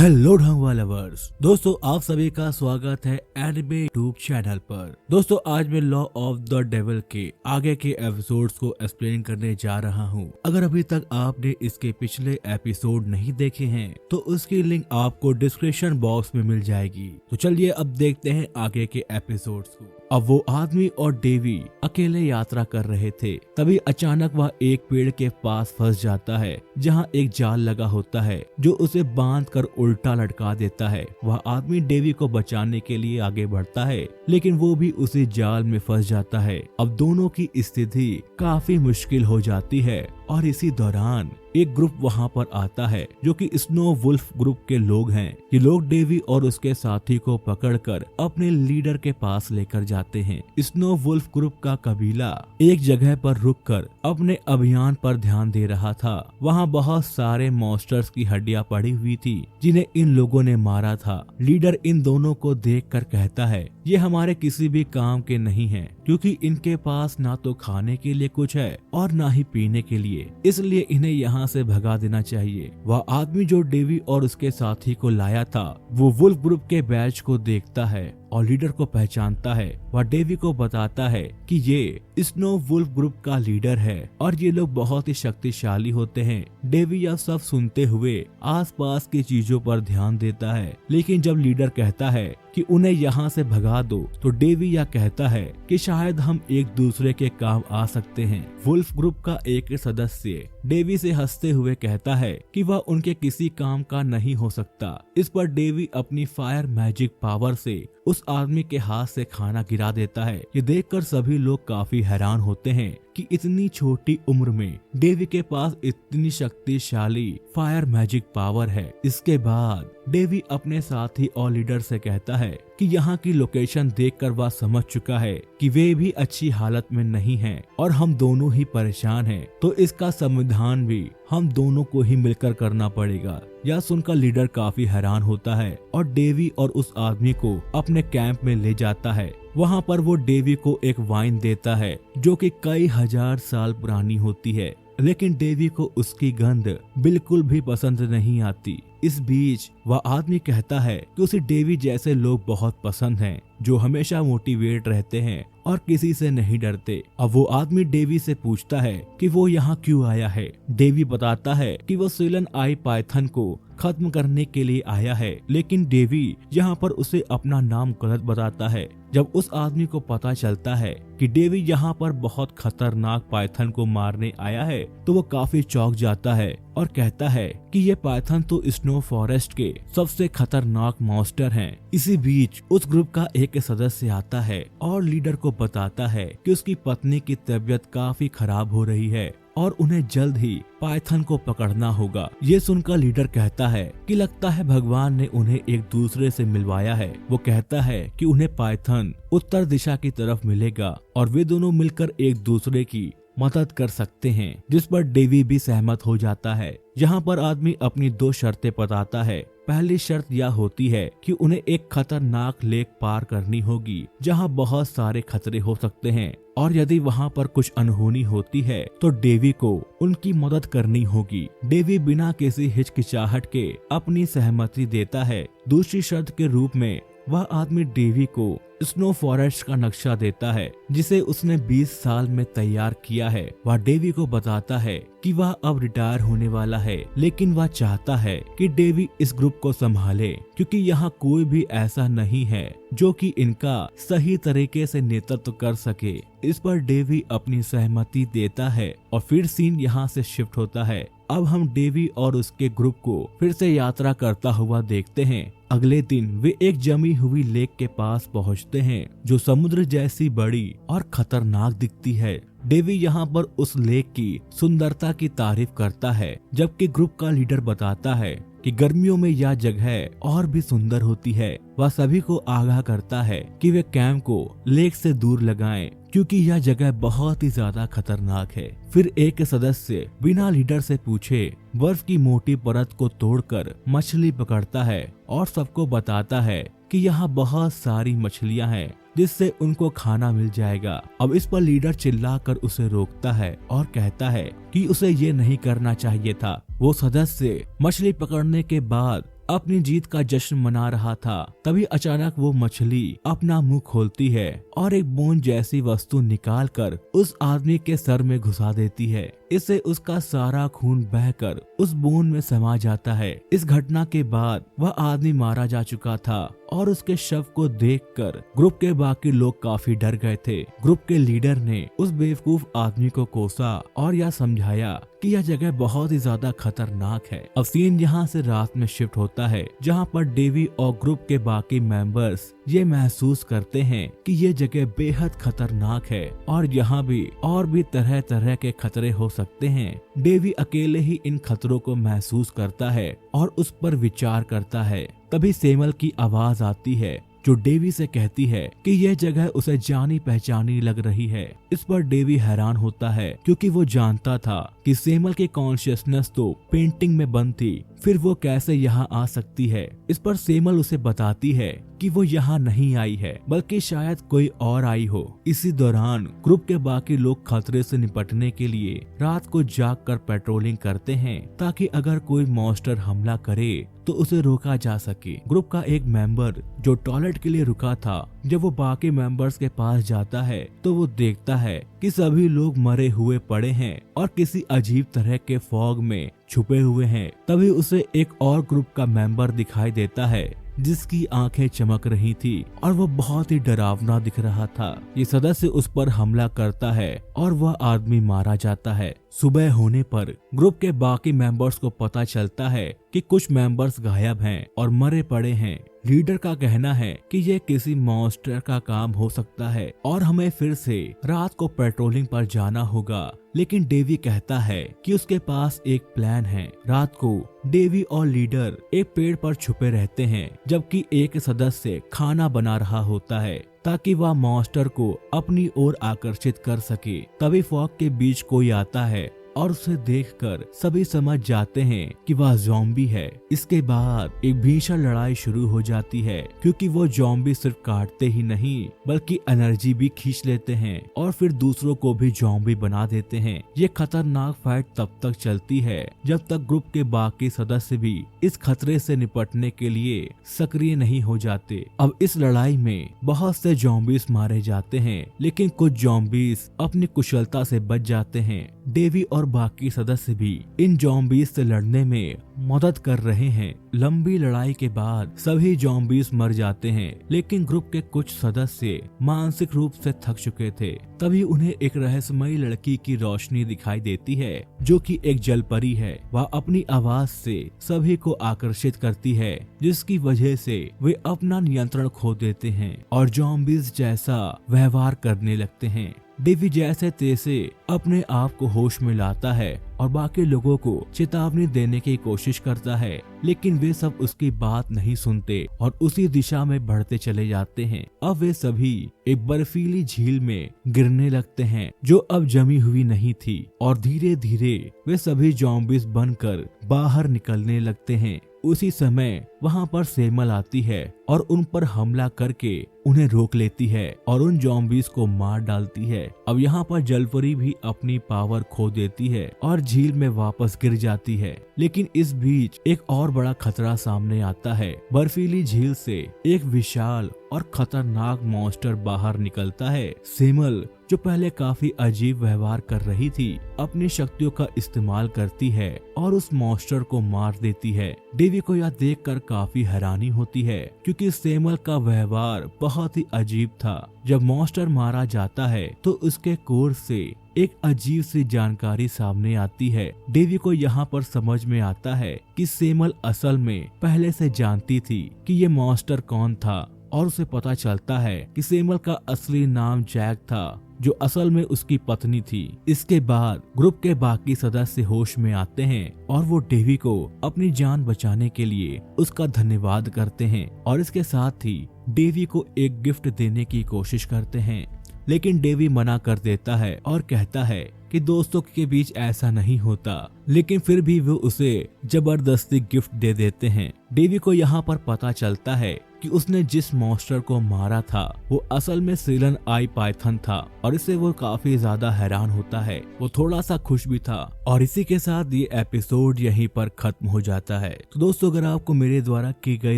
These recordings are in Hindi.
हेलो ढंगवा लवर्स, दोस्तों आप सभी का स्वागत है एनिमे यूट्यूब चैनल पर। दोस्तों आज मैं लॉ ऑफ द डेविल के आगे के एपिसोड्स को एक्सप्लेन करने जा रहा हूं। अगर अभी तक आपने इसके पिछले एपिसोड नहीं देखे हैं तो उसकी लिंक आपको डिस्क्रिप्शन बॉक्स में मिल जाएगी। तो चलिए अब देखते हैं आगे के एपिसोड्स को। अब वो आदमी और डेवी अकेले यात्रा कर रहे थे, तभी अचानक वह एक पेड़ के पास फंस जाता है जहां एक जाल लगा होता है जो उसे बांध कर उल्टा लटका देता है। वह आदमी डेवी को बचाने के लिए आगे बढ़ता है लेकिन वो भी उसी जाल में फंस जाता है। अब दोनों की स्थिति काफी मुश्किल हो जाती है और इसी दौरान एक ग्रुप वहां पर आता है जो कि स्नो वुल्फ ग्रुप के लोग हैं। ये लोग डेवी और उसके साथी को पकड़कर अपने लीडर के पास लेकर जाते हैं। स्नो वुल्फ ग्रुप का कबीला एक जगह पर रुककर अपने अभियान पर ध्यान दे रहा था। वहां बहुत सारे मॉन्स्टर्स की हड्डियां पड़ी हुई थी जिन्हें इन लोगों ने मारा था। लीडर इन दोनों को देखकर कहता है ये हमारे किसी भी काम के नहीं हैं, क्योंकि इनके पास ना तो खाने के लिए कुछ है और ना ही पीने के लिए, इसलिए इन्हें यहाँ से भगा देना चाहिए। वह आदमी जो डेवी और उसके साथी को लाया था वो वुल्फ ग्रुप के बैच को देखता है और लीडर को पहचानता है। वह डेवी को बताता है कि ये स्नो वुल्फ ग्रुप का लीडर है और ये लोग बहुत ही शक्तिशाली होते हैं। डेवी यह सब सुनते हुए आसपास की चीजों पर ध्यान देता है, लेकिन जब लीडर कहता है कि उन्हें यहाँ से भगा दो तो डेवी यह कहता है कि शायद हम एक दूसरे के काम आ सकते हैं। वुल्फ ग्रुप का एक सदस्य डेवी से हंसते हुए कहता है कि वह उनके किसी काम का नहीं हो सकता। इस पर डेवी अपनी फायर मैजिक पावर से उस आदमी के हाथ से खाना गिरा देता है। ये देखकर सभी लोग काफी हैरान होते हैं कि इतनी छोटी उम्र में डेवी के पास इतनी शक्तिशाली फायर मैजिक पावर है। इसके बाद डेवी अपने साथी और लीडर से कहता है कि यहाँ की लोकेशन देखकर वह समझ चुका है कि वे भी अच्छी हालत में नहीं हैं और हम दोनों ही परेशान हैं, तो इसका समाधान भी हम दोनों को ही मिलकर करना पड़ेगा। यह सुनकर लीडर काफी हैरान होता है और डेवी और उस आदमी को अपने कैंप में ले जाता है। वहाँ पर वो डेवी को एक वाइन देता है जो कि कई हजार साल पुरानी होती है, लेकिन डेवी को उसकी गंध बिल्कुल भी पसंद नहीं आती। इस बीच वह आदमी कहता है कि उसे डेवी जैसे लोग बहुत पसंद हैं जो हमेशा मोटिवेट रहते हैं और किसी से नहीं डरते। अब वो आदमी डेवी से पूछता है कि वो यहाँ क्यों आया है। डेवी बताता है कि वो सिलन आई पाइथन को खत्म करने के लिए आया है, लेकिन डेवी यहाँ पर उसे अपना नाम गलत बताता है। जब उस आदमी को पता चलता है कि डेवी यहाँ पर बहुत खतरनाक पाइथन को मारने आया है तो वो काफी चौंक जाता है और कहता है कि ये पाइथन तो स्नो फॉरेस्ट के सबसे खतरनाक मॉन्स्टर हैं। इसी बीच उस ग्रुप का एक सदस्य आता है और लीडर को बताता है कि उसकी पत्नी की तबीयत काफी खराब हो रही है और उन्हें जल्द ही पाइथन को पकड़ना होगा। ये सुनकर लीडर कहता है कि लगता है भगवान ने उन्हें एक दूसरे से मिलवाया है। वो कहता है कि उन्हें पाइथन उत्तर दिशा की तरफ मिलेगा और वे दोनों मिलकर एक दूसरे की मदद कर सकते हैं, जिस पर डेवी भी सहमत हो जाता है। यहाँ पर आदमी अपनी दो शर्तें बताता है। पहली शर्त यह होती है कि उन्हें एक खतरनाक लेक पार करनी होगी जहाँ बहुत सारे खतरे हो सकते हैं, और यदि वहाँ पर कुछ अनहोनी होती है तो डेवी को उनकी मदद करनी होगी। डेवी बिना किसी हिचकिचाहट के अपनी सहमति देता है। दूसरी शर्त के रूप में वह आदमी डेवी को स्नो फॉरेस्ट का नक्शा देता है जिसे उसने 20 साल में तैयार किया है। वह डेवी को बताता है कि वह अब रिटायर होने वाला है, लेकिन वह चाहता है कि डेवी इस ग्रुप को संभाले, क्योंकि यहाँ कोई भी ऐसा नहीं है जो कि इनका सही तरीके से नेतृत्व कर सके। इस पर डेवी अपनी सहमति देता है और फिर सीन यहाँ से शिफ्ट होता है। अब हम डेवी और उसके ग्रुप को फिर से यात्रा करता हुआ देखते हैं। अगले दिन वे एक जमी हुई लेक के पास पहुंचते हैं जो समुद्र जैसी बड़ी और खतरनाक दिखती है। डेवी यहाँ पर उस लेक की सुंदरता की तारीफ करता है, जबकि ग्रुप का लीडर बताता है कि गर्मियों में यह जगह और भी सुंदर होती है। वह सभी को आगाह करता है कि वे कैंप को लेक से दूर लगाएं, क्योंकि यह जगह बहुत ही ज्यादा खतरनाक है। फिर एक सदस्य बिना लीडर से पूछे बर्फ की मोटी परत को तोड़कर मछली पकड़ता है और सबको बताता है कि यहाँ बहुत सारी मछलियाँ हैं जिससे उनको खाना मिल जाएगा। अब इस पर लीडर चिल्लाकर उसे रोकता है और कहता है कि उसे ये नहीं करना चाहिए था। वो सदस्य मछली पकड़ने के बाद अपनी जीत का जश्न मना रहा था, तभी अचानक वो मछली अपना मुंह खोलती है और एक बूंद जैसी वस्तु निकालकर उस आदमी के सर में घुसा देती है। इससे उसका सारा खून बहकर उस बूंद में समा जाता है। इस घटना के बाद वह आदमी मारा जा चुका था और उसके शव को देखकर ग्रुप के बाकी लोग काफी डर गए थे। ग्रुप के लीडर ने उस बेवकूफ आदमी को कोसा और यह समझाया कि यह जगह बहुत ही ज्यादा खतरनाक है। अब सीन यहाँ से रात में शिफ्ट होता है, जहाँ पर डेवी और ग्रुप के बाकी मेंबर्स ये महसूस करते हैं कि ये जगह बेहद खतरनाक है और यहाँ भी और भी तरह तरह के खतरे हो सकते हैं। डेवी अकेले ही इन खतरों को महसूस करता है और उस पर विचार करता है। तभी सेमल की आवाज आती है जो डेवी से कहती है कि यह जगह उसे जानी पहचानी लग रही है। इस पर डेवी हैरान होता है क्योंकि वो जानता था कि सेमल की कॉन्शियसनेस तो पेंटिंग में बंद थी, फिर वो कैसे यहाँ आ सकती है। इस पर सेमल उसे बताती है कि वो यहाँ नहीं आई है बल्कि शायद कोई और आई हो। इसी दौरान ग्रुप के बाकी लोग खतरे से निपटने के लिए रात को जागकर पेट्रोलिंग करते हैं ताकि अगर कोई मॉन्स्टर हमला करे तो उसे रोका जा सके। ग्रुप का एक मेंबर जो टॉयलेट के लिए रुका था, जब वो बाकी मेंबर्स के पास जाता है तो वो देखता है कि सभी लोग मरे हुए पड़े हैं और किसी अजीब तरह के फॉग में छुपे हुए हैं। तभी उसे एक और ग्रुप का मेंबर दिखाई देता है जिसकी आंखें चमक रही थी और वो बहुत ही डरावना दिख रहा था। ये सदस्य उस पर हमला करता है और वह आदमी मारा जाता है। सुबह होने पर ग्रुप के बाकी मेंबर्स को पता चलता है कि कुछ मेंबर्स गायब हैं और मरे पड़े हैं। लीडर का कहना है कि ये किसी मॉन्स्टर का काम हो सकता है और हमें फिर से रात को पेट्रोलिंग पर जाना होगा। लेकिन डेवी कहता है कि उसके पास एक प्लान है। रात को डेवी और लीडर एक पेड़ पर छुपे रहते हैं जबकि एक सदस्य खाना बना रहा होता है ताकि वह मॉन्स्टर को अपनी ओर आकर्षित कर सके। तभी फॉग के बीच कोई आता है और उसे देखकर सभी समझ जाते हैं कि वह ज़ॉम्बी है। इसके बाद एक भीषण लड़ाई शुरू हो जाती है क्योंकि वो ज़ॉम्बी सिर्फ काटते ही नहीं बल्कि एनर्जी भी खींच लेते हैं और फिर दूसरों को भी ज़ॉम्बी बना देते हैं। ये खतरनाक फाइट तब तक चलती है जब तक ग्रुप के बाकी सदस्य भी इस खतरे से निपटने के लिए सक्रिय नहीं हो जाते। अब इस लड़ाई में बहुत से ज़ॉम्बीज मारे जाते हैं लेकिन कुछ ज़ॉम्बीज अपनी कुशलता से बच जाते हैं। डेवी और बाकी सदस्य भी इन ज़ॉम्बीज से लड़ने में मदद कर रहे हैं। लंबी लड़ाई के बाद सभी ज़ॉम्बीज मर जाते हैं लेकिन ग्रुप के कुछ सदस्य मानसिक रूप से थक चुके थे। तभी उन्हें एक रहस्यमयी लड़की की रोशनी दिखाई देती है जो कि एक जलपरी है। वह अपनी आवाज से सभी को आकर्षित करती है जिसकी वजह से वे अपना नियंत्रण खो देते हैं और ज़ॉम्बीज जैसा व्यवहार करने लगते हैं। डेवी जैसे तैसे अपने आप को होश में लाता है और बाकी लोगों को चेतावनी देने की कोशिश करता है लेकिन वे सब उसकी बात नहीं सुनते और उसी दिशा में बढ़ते चले जाते हैं। अब वे सभी एक बर्फीली झील में गिरने लगते हैं जो अब जमी हुई नहीं थी और धीरे धीरे वे सभी ज़ॉम्बीज बनकर बाहर निकलने लगते हैं। उसी समय वहां पर सेमल आती है और उन पर हमला करके उन्हें रोक लेती है और उन ज़ॉम्बीज को मार डालती है। अब यहाँ पर जलपरी भी अपनी पावर खो देती है और झील में वापस गिर जाती है। लेकिन इस बीच एक और बड़ा खतरा सामने आता है। बर्फीली झील से एक विशाल और खतरनाक मॉन्स्टर बाहर निकलता है। सेमल जो पहले काफी अजीब व्यवहार कर रही थी अपनी शक्तियों का इस्तेमाल करती है और उस मॉन्स्टर को मार देती है। डेवी को यह देखकर काफी हैरानी होती है क्योंकि सेमल का व्यवहार बहुत ही अजीब था। जब मॉन्स्टर मारा जाता है तो उसके कोर से एक अजीब सी जानकारी सामने आती है। डेवी को यहाँ पर समझ में आता है कि सेमल असल में पहले से जानती थी कि ये मॉन्स्टर कौन था और उसे पता चलता है कि सेमल का असली नाम जैक था जो असल में उसकी पत्नी थी। इसके बाद ग्रुप के बाकी सदस्य होश में आते हैं और वो डेवी को अपनी जान बचाने के लिए उसका धन्यवाद करते हैं और इसके साथ ही डेवी को एक गिफ्ट देने की कोशिश करते हैं लेकिन डेवी मना कर देता है और कहता है कि दोस्तों के बीच ऐसा नहीं होता। लेकिन फिर भी वो उसे जबरदस्ती गिफ्ट दे देते हैं। डेवी को यहाँ पर पता चलता है कि उसने जिस मॉन्स्टर को मारा था वो असल में सीलन आई पाइथन था और इससे वो काफी ज्यादा हैरान होता है। वो थोड़ा सा खुश भी था और इसी के साथ ये एपिसोड यहीं पर खत्म हो जाता है। तो दोस्तों अगर आपको मेरे द्वारा की गई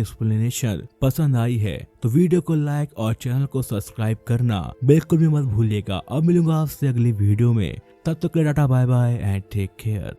एक्सप्लेनेशन पसंद आई है तो वीडियो को लाइक और चैनल को सब्सक्राइब करना बिल्कुल भी मत भूलिएगा। अब मिलूंगा आपसे अगली वीडियो में, तब तक के लिए tata bye bye and take care.